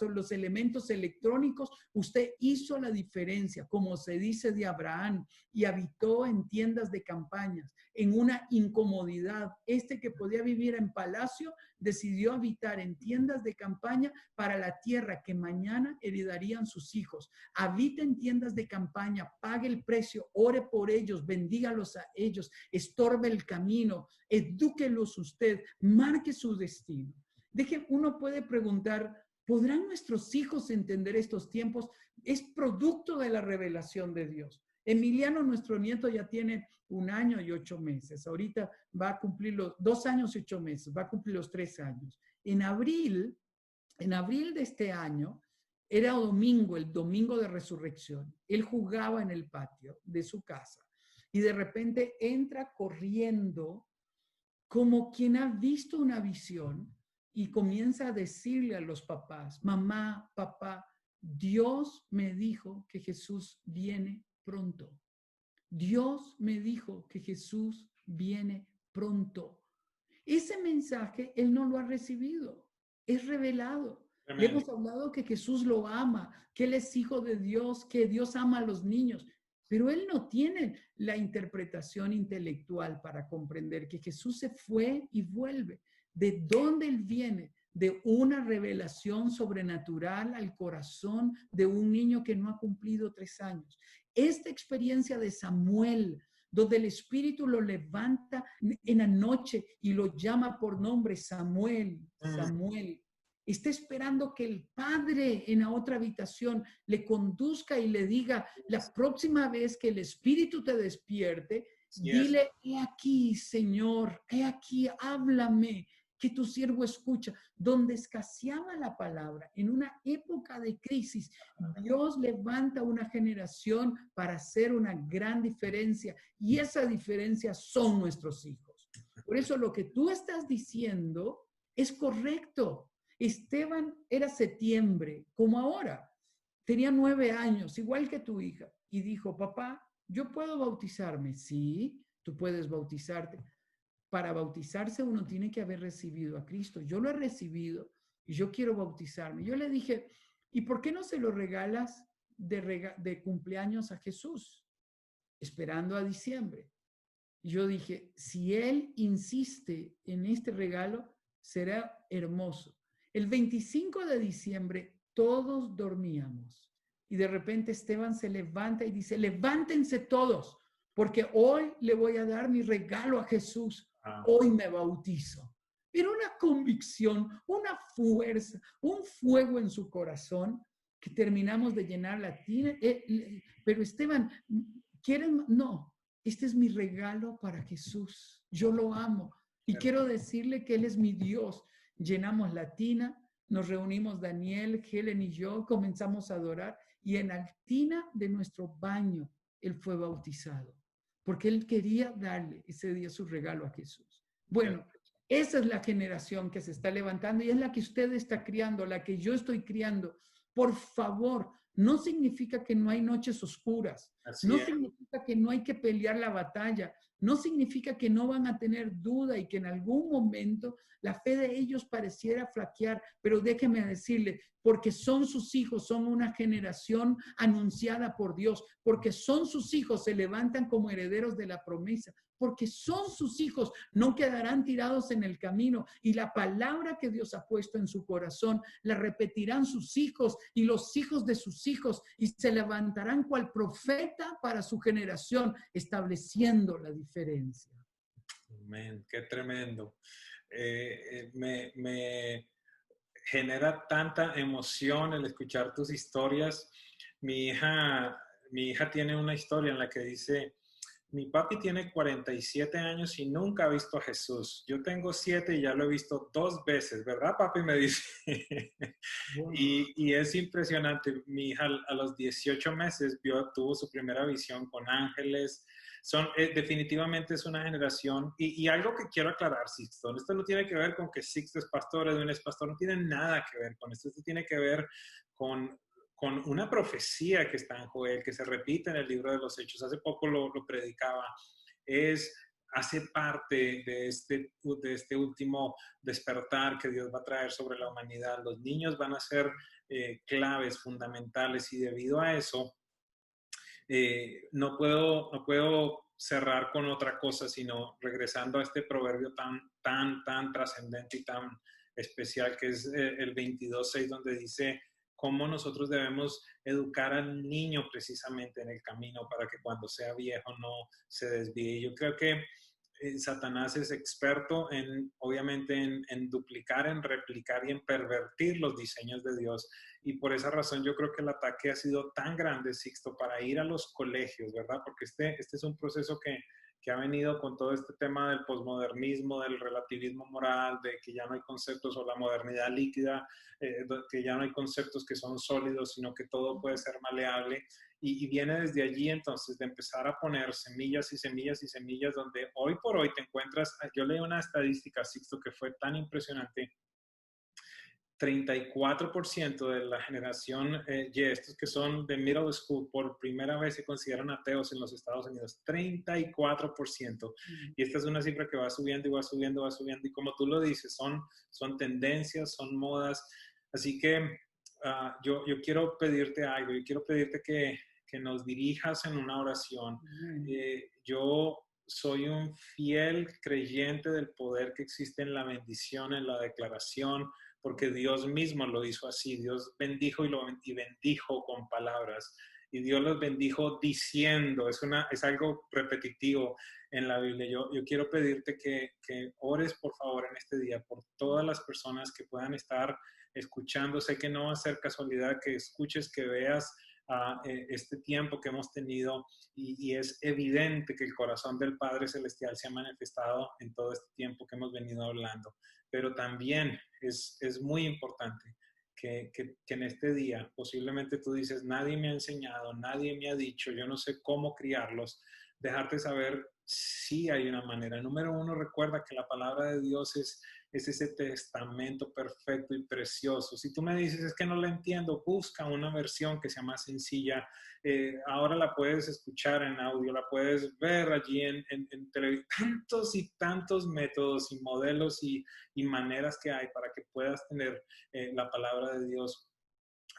los elementos electrónicos, usted hizo la diferencia, como se dice de Abraham, y habitó en tiendas de campañas, en una incomodidad. Que podía vivir en palacio, decidió habitar en tiendas de campaña para la tierra que mañana heredarían sus hijos. Habita en tiendas de campaña, pague el precio, ore por ellos, bendígalos a ellos, estorbe el camino, edúquelos usted, marque su destino. Uno puede preguntar, ¿podrán nuestros hijos entender estos tiempos? Es producto de la revelación de Dios. Emiliano, nuestro nieto, ya tiene 1 año y 8 meses. Ahorita va a cumplir los 2 años y 8 meses, va a cumplir los 3 años. En abril de este año, era domingo, el domingo de resurrección. Él jugaba en el patio de su casa y de repente entra corriendo como quien ha visto una visión y comienza a decirle a los papás, mamá, papá, Dios me dijo que Jesús viene pronto. Dios me dijo que Jesús viene pronto. Ese mensaje él no lo ha recibido, es revelado. Le hemos hablado que Jesús lo ama, que él es hijo de Dios, que Dios ama a los niños, pero él no tiene la interpretación intelectual para comprender que Jesús se fue y vuelve. ¿De dónde él viene? De una revelación sobrenatural al corazón de un niño que no ha cumplido 3 años. Esta experiencia de Samuel, donde el Espíritu lo levanta en la noche y lo llama por nombre, Samuel, Samuel. Está esperando que el Padre en la otra habitación le conduzca y le diga, la próxima vez que el Espíritu te despierte, dile, he aquí, Señor, he aquí, háblame, que tu siervo escucha. Donde escaseaba la palabra, en una época de crisis, Dios levanta una generación para hacer una gran diferencia, y esa diferencia son nuestros hijos. Por eso lo que tú estás diciendo es correcto. Esteban era septiembre, como ahora. Tenía 9 años, igual que tu hija, y dijo, papá, ¿yo puedo bautizarme? Sí, tú puedes bautizarte. Para bautizarse uno tiene que haber recibido a Cristo. Yo lo he recibido y yo quiero bautizarme. Yo le dije, ¿y por qué no se lo regalas de cumpleaños a Jesús? Esperando a diciembre. Y yo dije, si él insiste en este regalo, será hermoso. El 25 de diciembre todos dormíamos y de repente Esteban se levanta y dice, levántense todos, porque hoy le voy a dar mi regalo a Jesús. Hoy me bautizo. Era una convicción, una fuerza, un fuego en su corazón que terminamos de llenar la tina. Pero Esteban, ¿quieren? No, este es mi regalo para Jesús. Yo lo amo y quiero decirle que Él es mi Dios. Llenamos la tina, nos reunimos Daniel, Helen y yo, comenzamos a adorar y en la tina de nuestro baño Él fue bautizado, porque Él quería darle ese día su regalo a Jesús. Bueno, esa es la generación que se está levantando y es la que usted está criando, la que yo estoy criando. Por favor, no significa que no hay noches oscuras, no significa que no hay que pelear la batalla, no significa que no van a tener duda y que en algún momento la fe de ellos pareciera flaquear, pero déjeme decirle, porque son sus hijos, son una generación anunciada por Dios, porque son sus hijos, se levantan como herederos de la promesa, porque son sus hijos, no quedarán tirados en el camino y la palabra que Dios ha puesto en su corazón la repetirán sus hijos y los hijos de sus hijos y se levantarán cual profeta para su generación, estableciendo la diferencia. Amén, qué tremendo. Me genera tanta emoción el escuchar tus historias. Mi hija tiene una historia en la que dice, mi papi tiene 47 años y nunca ha visto a Jesús. Yo tengo 7 y ya lo he visto 2 veces, ¿verdad, papi? Me dice. Wow. Y es impresionante. Mi hija a los 18 meses tuvo su primera visión con ángeles. Definitivamente es una generación. Y algo que quiero aclarar, Sixto, esto no tiene que ver con que Sixto es pastor, Edwin es pastor, no tiene nada que ver con esto. Esto tiene que ver con una profecía que está en Joel, que se repite en el libro de los Hechos. Hace poco lo predicaba. Hace parte de este último despertar que Dios va a traer sobre la humanidad. Los niños van a ser claves, fundamentales, y debido a eso, no puedo cerrar con otra cosa, sino regresando a este proverbio tan trascendente y tan especial, que es el 22:6, donde dice cómo nosotros debemos educar al niño precisamente en el camino para que cuando sea viejo no se desvíe. Yo creo que Satanás es experto obviamente en duplicar, en replicar y en pervertir los diseños de Dios. Y por esa razón yo creo que el ataque ha sido tan grande, Sixto, para ir a los colegios, ¿verdad? Porque este es un proceso que ha venido con todo este tema del posmodernismo, del relativismo moral, de que ya no hay conceptos, o la modernidad líquida, que ya no hay conceptos que son sólidos, sino que todo puede ser maleable. Y viene desde allí, entonces, de empezar a poner semillas y semillas y semillas, donde hoy por hoy te encuentras. Yo leí una estadística, Sixto, que fue tan impresionante. 34% de la generación Y, estos que son de middle school, por primera vez se consideran ateos en los Estados Unidos. 34%. Y esta es una cifra que va subiendo y va subiendo, va subiendo. Y como tú lo dices, son tendencias, son modas. Así que yo quiero pedirte algo. Yo quiero pedirte que nos dirijas en una oración. Yo soy un fiel creyente del poder que existe en la bendición, en la declaración, porque Dios mismo lo hizo así. Dios bendijo y bendijo con palabras. Y Dios los bendijo diciendo. Es algo repetitivo en la Biblia. Yo quiero pedirte que ores, por favor, en este día, por todas las personas que puedan estar escuchando. Sé que no va a ser casualidad que escuches, que veas este tiempo que hemos tenido y es evidente que el corazón del Padre Celestial se ha manifestado en todo este tiempo que hemos venido hablando. Pero también es muy importante que en este día, posiblemente tú dices, nadie me ha enseñado, nadie me ha dicho, yo no sé cómo criarlos, dejarte saber si hay una manera. Número uno, recuerda que la palabra de Dios es ese testamento perfecto y precioso. Si tú me dices, es que no la entiendo, busca una versión que sea más sencilla. Ahora la puedes escuchar en audio, la puedes ver allí en televisión. Tantos y tantos métodos y modelos y maneras que hay para que puedas tener la palabra de Dios.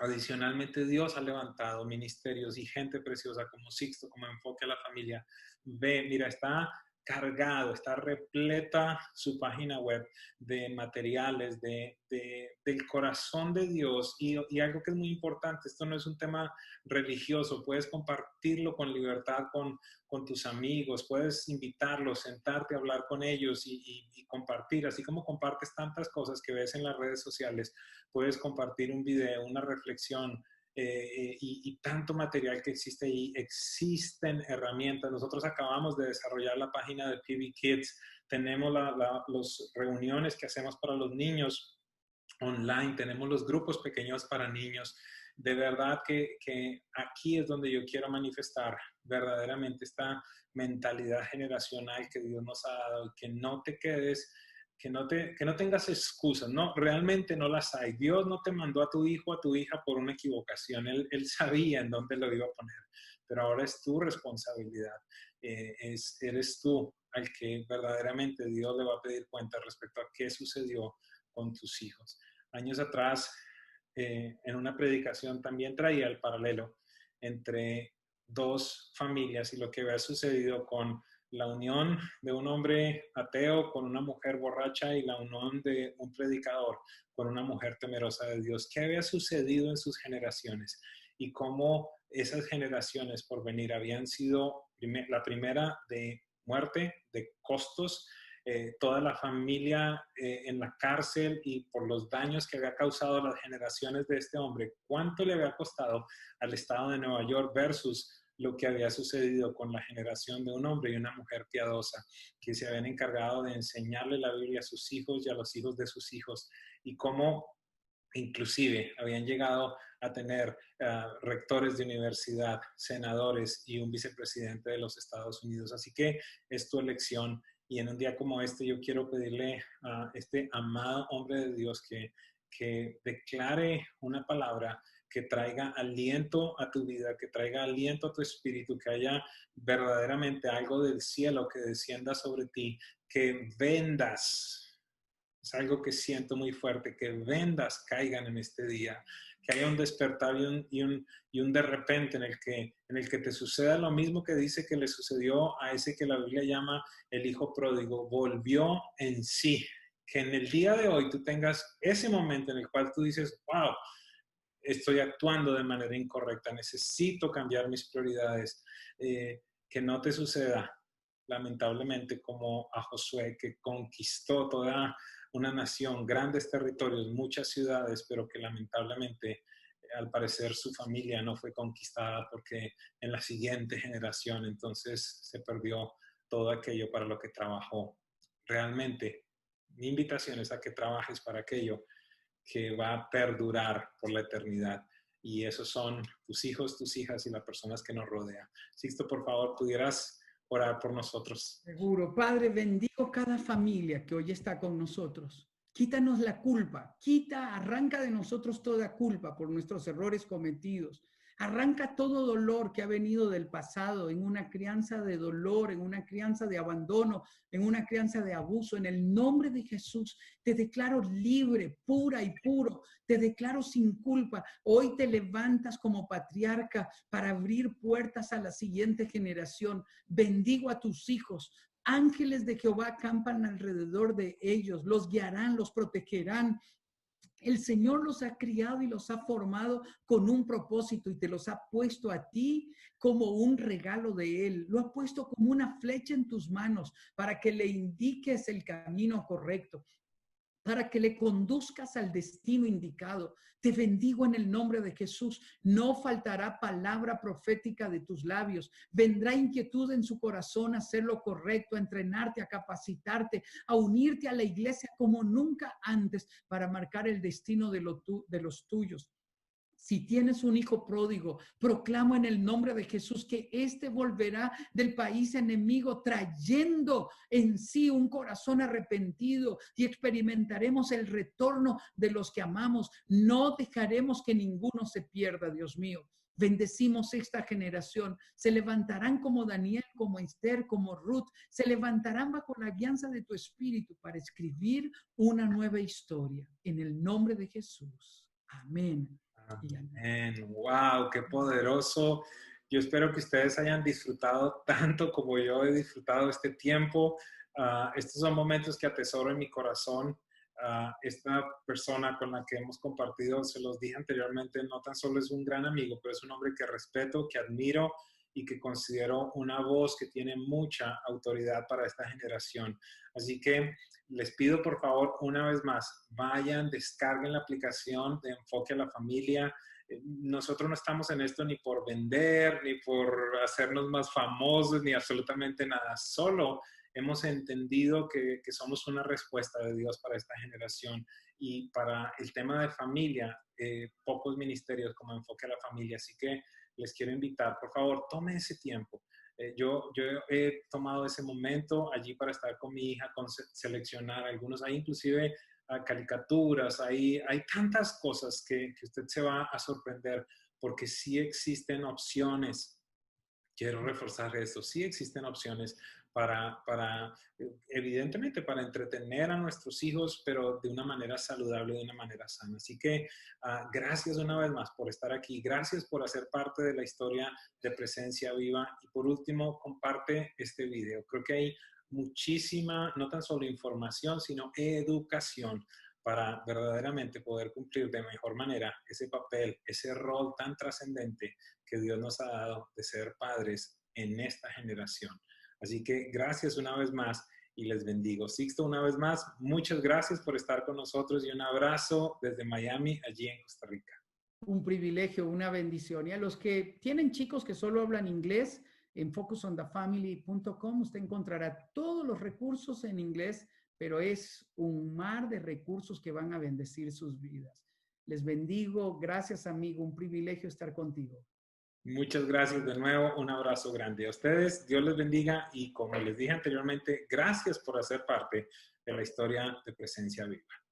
Adicionalmente, Dios ha levantado ministerios y gente preciosa como Sixto, como Enfoque a la Familia. Ve, mira, está cargado, está repleta su página web de materiales, del corazón de Dios y algo que es muy importante, esto no es un tema religioso, puedes compartirlo con libertad con tus amigos, puedes invitarlos, sentarte a hablar con ellos y compartir, así como compartes tantas cosas que ves en las redes sociales, puedes compartir un video, una reflexión, y tanto material que existe ahí. Existen herramientas. Nosotros acabamos de desarrollar la página de PB Kids. Tenemos las reuniones que hacemos para los niños online. Tenemos los grupos pequeños para niños. De verdad que aquí es donde yo quiero manifestar verdaderamente esta mentalidad generacional que Dios nos ha dado y que no te quedes, que no tengas excusas, no, realmente no las hay. Dios no te mandó a tu hijo o a tu hija por una equivocación, Él sabía en dónde lo iba a poner, pero ahora es tu responsabilidad, eres tú al que verdaderamente Dios le va a pedir cuenta respecto a qué sucedió con tus hijos. Años atrás, en una predicación también traía el paralelo entre dos familias y lo que había sucedido con la unión de un hombre ateo con una mujer borracha y la unión de un predicador con una mujer temerosa de Dios. ¿Qué había sucedido en sus generaciones? Y cómo esas generaciones por venir habían sido la primera de muerte, de costos, toda la familia en la cárcel y por los daños que había causado a las generaciones de este hombre. ¿Cuánto le había costado al estado de Nueva York versus lo que había sucedido con la generación de un hombre y una mujer piadosa que se habían encargado de enseñarle la Biblia a sus hijos y a los hijos de sus hijos, y cómo inclusive habían llegado a tener rectores de universidad, senadores y un vicepresidente de los Estados Unidos? Así que es tu elección, y en un día como este yo quiero pedirle a este amado hombre de Dios que declare una palabra que traiga aliento a tu vida, que traiga aliento a tu espíritu, que haya verdaderamente algo del cielo que descienda sobre ti, que vendas, es algo que siento muy fuerte, que vendas caigan en este día, que haya un despertar y un de repente en el que te suceda lo mismo que dice que le sucedió a ese que la Biblia llama el hijo pródigo, volvió en sí. Que en el día de hoy tú tengas ese momento en el cual tú dices, wow, estoy actuando de manera incorrecta, necesito cambiar mis prioridades, que no te suceda, lamentablemente, como a Josué, que conquistó toda una nación, grandes territorios, muchas ciudades, pero que lamentablemente, al parecer, su familia no fue conquistada porque en la siguiente generación entonces se perdió todo aquello para lo que trabajó. Realmente, mi invitación es a que trabajes para aquello que va a perdurar por la eternidad. Y esos son tus hijos, tus hijas y las personas que nos rodean. Sixto, por favor, pudieras orar por nosotros. Seguro. Padre, bendigo cada familia que hoy está con nosotros. Quítanos la culpa, arranca de nosotros toda culpa por nuestros errores cometidos. Arranca todo dolor que ha venido del pasado, en una crianza de dolor, en una crianza de abandono, en una crianza de abuso. En el nombre de Jesús te declaro libre, pura y puro. Te declaro sin culpa. Hoy te levantas como patriarca para abrir puertas a la siguiente generación. Bendigo a tus hijos. Ángeles de Jehová acampan alrededor de ellos, los guiarán, los protegerán. El Señor los ha criado y los ha formado con un propósito y te los ha puesto a ti como un regalo de Él. Lo ha puesto como una flecha en tus manos para que le indiques el camino correcto, para que le conduzcas al destino indicado. Te bendigo en el nombre de Jesús. No faltará palabra profética de tus labios. Vendrá inquietud en su corazón a hacer lo correcto, a entrenarte, a capacitarte, a unirte a la iglesia como nunca antes para marcar el destino de los tuyos. Si tienes un hijo pródigo, proclamo en el nombre de Jesús que éste volverá del país enemigo trayendo en sí un corazón arrepentido y experimentaremos el retorno de los que amamos. No dejaremos que ninguno se pierda, Dios mío. Bendecimos esta generación. Se levantarán como Daniel, como Esther, como Ruth. Se levantarán bajo la guianza de tu espíritu para escribir una nueva historia. En el nombre de Jesús. Amén. Amén. Wow, qué poderoso. Yo espero que ustedes hayan disfrutado tanto como yo he disfrutado este tiempo. Estos son momentos que atesoro en mi corazón. Esta persona con la que hemos compartido, se los dije anteriormente, no tan solo es un gran amigo, pero es un hombre que respeto, que admiro y que considero una voz que tiene mucha autoridad para esta generación. Así que les pido por favor una vez más, vayan, descarguen la aplicación de Enfoque a la Familia. Nosotros no estamos en esto ni por vender, ni por hacernos más famosos, ni absolutamente nada. Solo hemos entendido que somos una respuesta de Dios para esta generación. Y para el tema de familia, pocos ministerios como Enfoque a la Familia. Así que les quiero invitar, por favor, tome ese tiempo. Yo he tomado ese momento allí para estar con mi hija, seleccionar algunos, hay inclusive caricaturas, hay tantas cosas que usted se va a sorprender porque sí existen opciones. Quiero reforzar esto, sí existen opciones evidentemente, para entretener a nuestros hijos, pero de una manera saludable, de una manera sana. Así que gracias una vez más por estar aquí. Gracias por hacer parte de la historia de Presencia Viva. Y por último, comparte este video. Creo que hay muchísima, no tan solo información, sino educación para verdaderamente poder cumplir de mejor manera ese papel, ese rol tan trascendente que Dios nos ha dado de ser padres en esta generación. Así que gracias una vez más y les bendigo. Sixto, una vez más, muchas gracias por estar con nosotros y un abrazo desde Miami, allí en Costa Rica. Un privilegio, una bendición. Y a los que tienen chicos que solo hablan inglés, en focusonthefamily.com usted encontrará todos los recursos en inglés, pero es un mar de recursos que van a bendecir sus vidas. Les bendigo. Gracias, amigo. Un privilegio estar contigo. Muchas gracias de nuevo, un abrazo grande a ustedes, Dios les bendiga y como les dije anteriormente, gracias por hacer parte de la historia de Presencia Viva.